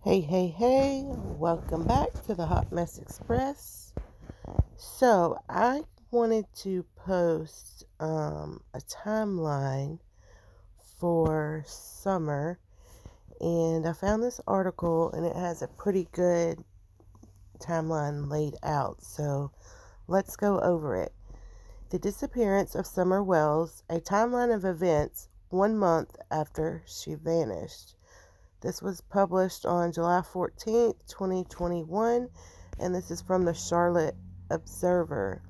Hey, welcome back to the Hot Mess Express. So, I wanted to post a timeline for summer, and I found this article and it has a pretty good timeline laid out. So, let's go over it. The disappearance of Summer Wells, a timeline of events 1 month after she vanished. This was published on July 14th, 2021, and this is from the Charlotte Observer.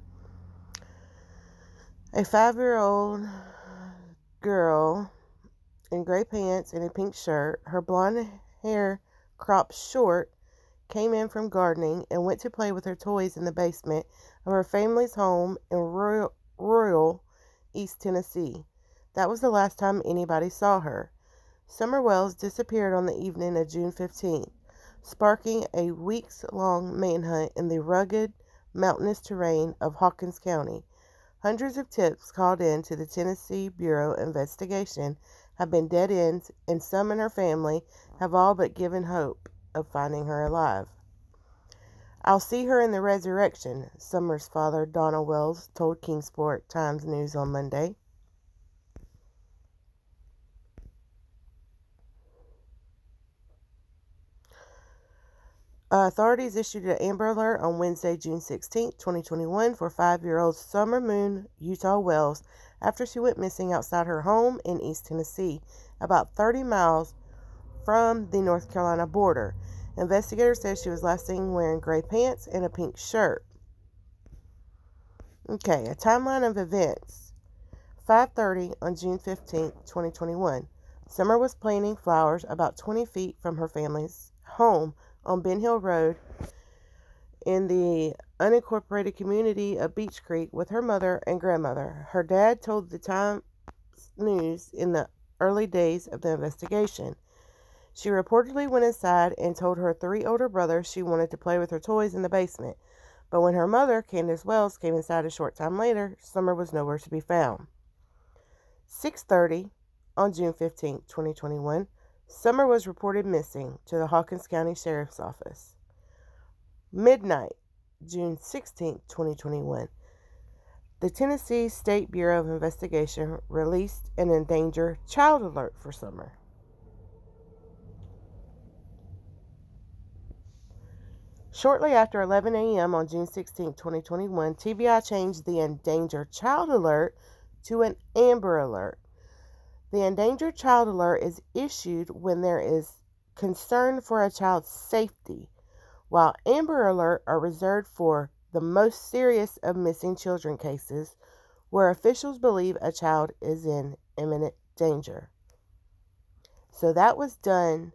A 5-year-old girl in gray pants and a pink shirt, her blonde hair cropped short, came in from gardening and went to play with her toys in the basement of her family's home in rural East Tennessee. That was the last time anybody saw her. Summer Wells disappeared on the evening of June 15th, sparking a weeks-long manhunt in the rugged, mountainous terrain of Hawkins County. Hundreds of tips called in to the Tennessee Bureau of Investigation have been dead ends, and some in her family have all but given hope of finding her alive. "I'll see her in the resurrection," Summer's father, Donald Wells, told Kingsport Times News on Monday. Authorities issued an Amber Alert on Wednesday, June 16, 2021, for 5-year-old Summer Moon Utah Wells after she went missing outside her home in East Tennessee, about 30 miles from the North Carolina border. Investigators said she was last seen wearing gray pants and a pink shirt. Okay, a timeline of events. 5:30 on June 15, 2021. Summer was planting flowers about 20 feet from her family's home on Ben Hill Road in the unincorporated community of Beech Creek with her mother and grandmother. Her dad told the Times News in the early days of the investigation. She reportedly went inside and told her 3 older brothers she wanted to play with her toys in the basement. But when her mother, Candace Wells, came inside a short time later, Summer was nowhere to be found. 6:30 on June 15, 2021. Summer was reported missing to the Hawkins County Sheriff's Office. Midnight, June 16, 2021. The Tennessee State Bureau of Investigation released an endangered child alert for Summer. Shortly after 11 a.m. on June 16, 2021, TBI changed the endangered child alert to an Amber Alert. The endangered child alert is issued when there is concern for a child's safety, while Amber Alert are reserved for the most serious of missing children cases where officials believe a child is in imminent danger. So that was done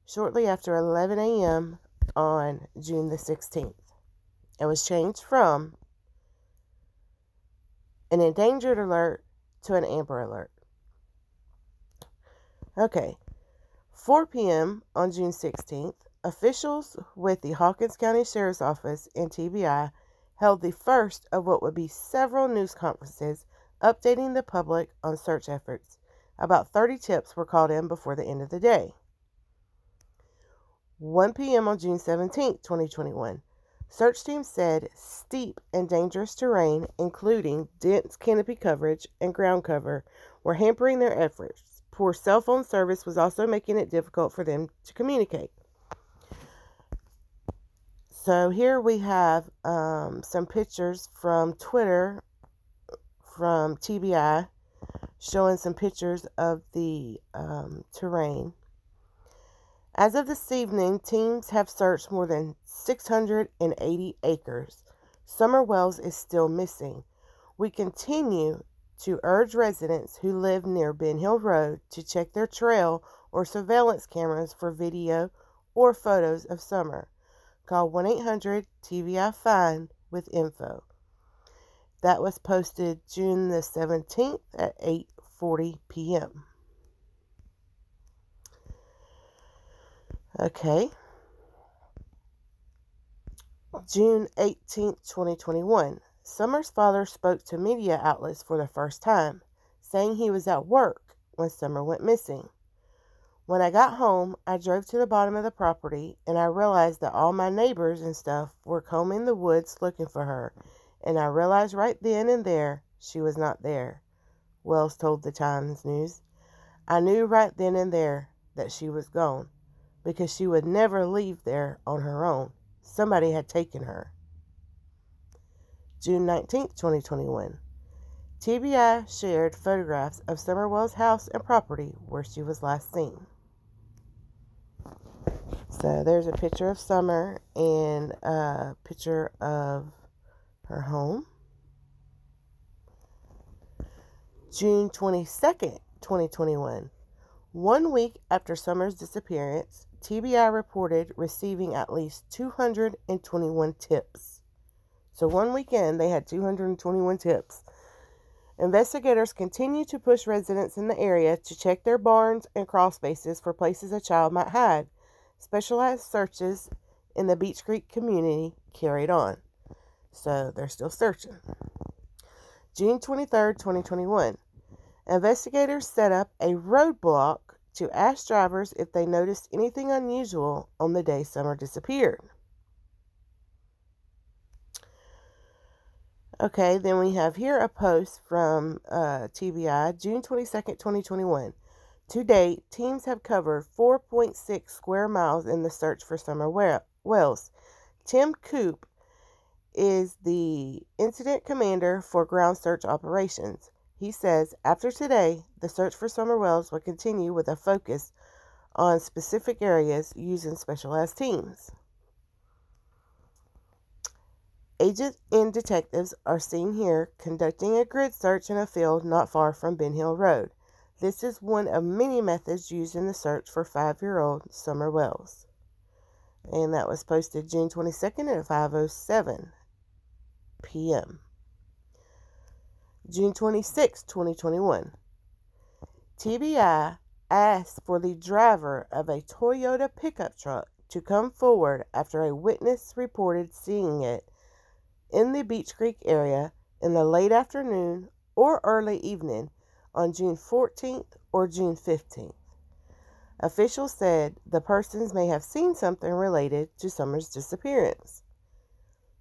shortly after 11 a.m. on June the 16th. It was changed from an endangered alert to an Amber Alert. Okay, 4 p.m. on June 16th, officials with the Hawkins County Sheriff's Office and TBI held the first of what would be several news conferences updating the public on search efforts. About 30 tips were called in before the end of the day. 1 p.m. on June 17, 2021. Search teams said steep and dangerous terrain, including dense canopy coverage and ground cover, were hampering their efforts. Poor cell phone service was also making it difficult for them to communicate. So here we have some pictures from Twitter from TBI showing some pictures of the terrain. As of this evening, teams have searched more than 680 acres. Summer Wells is still missing. We continue to urge residents who live near Ben Hill Road to check their trail or surveillance cameras for video or photos of Summer. Call 1-800-TBI-FIND with info. That was posted June the 17th at 8:40 p.m. Okay. June 18th, 2021. Summer's father spoke to media outlets for the first time, saying he was at work when Summer went missing. When I got home, I drove to the bottom of the property, and I realized that all my neighbors and stuff were combing the woods looking for her, and I realized right then and there she was not there," Wells told the Times News. "I knew right then and there that she was gone, because she would never leave there on her own. Somebody had taken her." June 19th, 2021. TBI shared photographs of Summer Wells' house and property where she was last seen. So there's a picture of Summer and a picture of her home. June 22nd, 2021. 1 week after Summer's disappearance, TBI reported receiving at least 221 tips. So 1 weekend, they had 221 tips. Investigators continue to push residents in the area to check their barns and crawl spaces for places a child might hide. Specialized searches in the Beech Creek community carried on. So they're still searching. June 23rd, 2021. Investigators set up a roadblock to ask drivers if they noticed anything unusual on the day Summer disappeared. Okay, then we have here a post from TBI, June 22nd, 2021. To date, teams have covered 4.6 square miles in the search for Summer Wells. Tim Coop is the incident commander for ground search operations. He says, after today, the search for Summer Wells will continue with a focus on specific areas using specialized teams. Agents and detectives are seen here conducting a grid search in a field not far from Ben Hill Road. This is one of many methods used in the search for 5-year-old Summer Wells. And that was posted June 22nd at 5:07 p.m. June 26, 2021. TBI asked for the driver of a Toyota pickup truck to come forward after a witness reported seeing it in the Beech Creek area in the late afternoon or early evening on June 14th or June 15th. Officials said the persons may have seen something related to Summer's disappearance.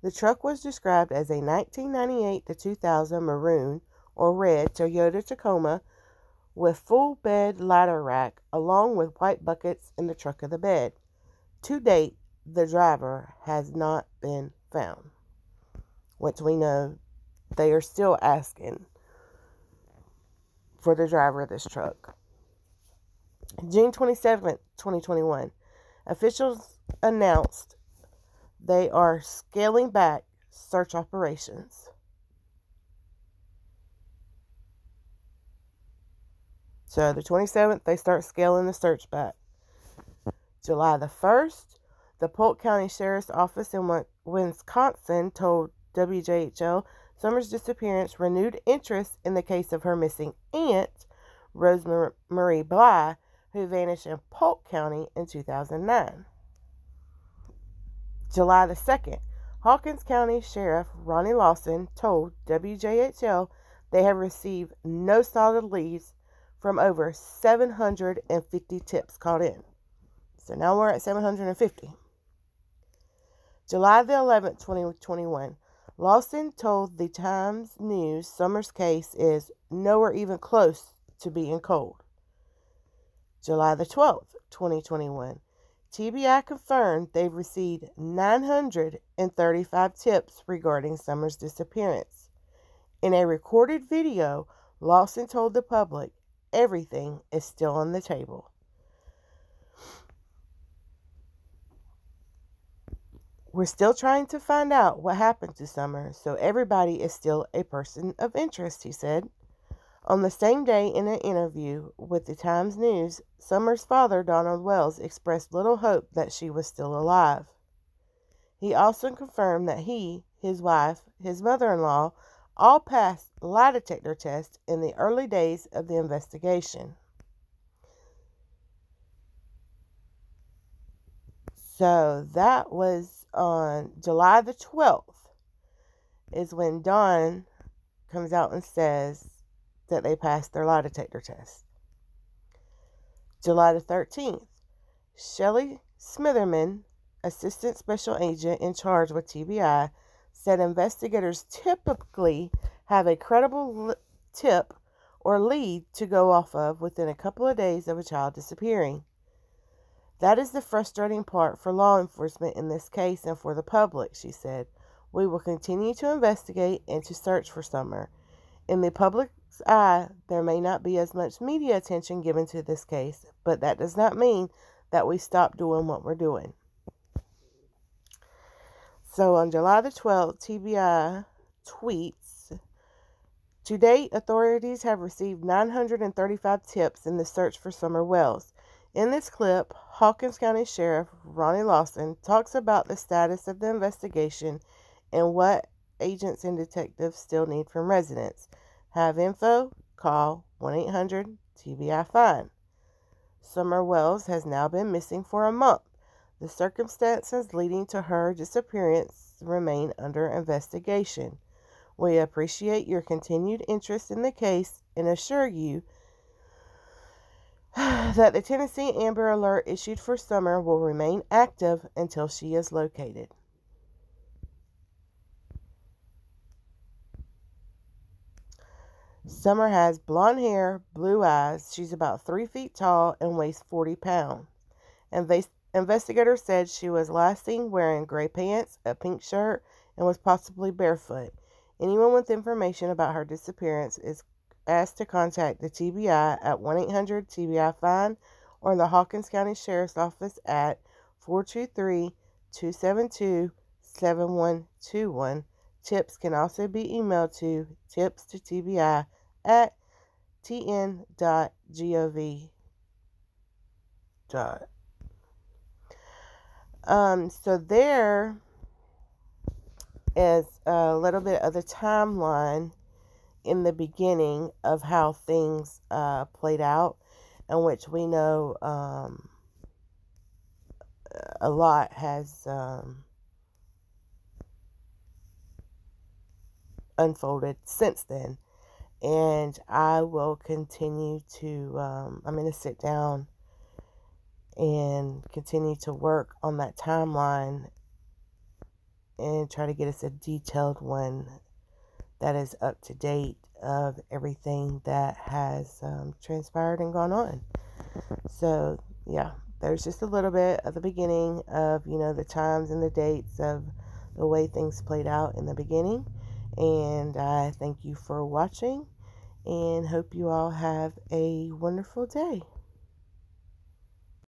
The truck was described as a 1998 to 2000 maroon or red Toyota Tacoma with full bed ladder rack along with white buckets in the truck of the bed. To date, the driver has not been found. Once we know, they are still asking for the driver of this truck. June 27th, 2021. Officials announced they are scaling back search operations. So the 27th, they start scaling the search back. July the 1st, the Polk County Sheriff's Office in Wisconsin told WJHL Summer's disappearance renewed interest in the case of her missing aunt, Rosemarie Bly, who vanished in Polk County in 2009. July the 2nd, Hawkins County Sheriff Ronnie Lawson told WJHL they have received no solid leads from over 750 tips called in. So now we're at 750. July the 11th, 2021, Lawson told the Times News Summer's case is nowhere even close to being cold. July the 12th, 2021, TBI confirmed they've received 935 tips regarding Summer's disappearance. In a recorded video, Lawson told the public everything is still on the table. We're still trying to find out what happened to Summer, so everybody is still a person of interest, he said. On the same day, in an interview with the Times News, Summer's father, Donald Wells, expressed little hope that she was still alive. He also confirmed that he, his wife, his mother-in-law, all passed lie detector tests in the early days of the investigation. So that was on July the 12th is when Dawn comes out and says that they passed their lie detector test. July the 13th, Shelley Smitherman, Assistant Special Agent in charge with TBI, said investigators typically have a credible tip or lead to go off of within a couple of days of a child disappearing. That is the frustrating part for law enforcement in this case and for the public, she said. We will continue to investigate and to search for Summer. In the public's eye, there may not be as much media attention given to this case, but that does not mean that we stop doing what we're doing. So on July the 12th, TBI tweets, to date, authorities have received 935 tips in the search for Summer Wells. In this clip, Hawkins County Sheriff Ronnie Lawson talks about the status of the investigation and what agents and detectives still need from residents. Have info? Call 1-800-TBI-FIND. Summer Wells has now been missing for a month. The circumstances leading to her disappearance remain under investigation. We appreciate your continued interest in the case and assure you that the Tennessee Amber Alert issued for Summer will remain active until she is located. Summer has blonde hair, blue eyes. She's about 3 feet tall and weighs 40 pounds. Investigators said she was last seen wearing gray pants, a pink shirt, and was possibly barefoot. Anyone with information about her disappearance is asked to contact the TBI at 1-800-TBI-FIND or the Hawkins County Sheriff's Office at 423-272-7121. Tips can also be emailed to tips2tbi@tn.gov. So there is a little bit of the timeline in the beginning of how things played out, in which we know a lot has unfolded since then. And I will continue to, I'm going to sit down and continue to work on that timeline and try to get us a detailed one that is up to date of everything that has transpired and gone on. So, yeah, there's just a little bit of the beginning of, the times and the dates of the way things played out in the beginning. And I thank you for watching and hope you all have a wonderful day.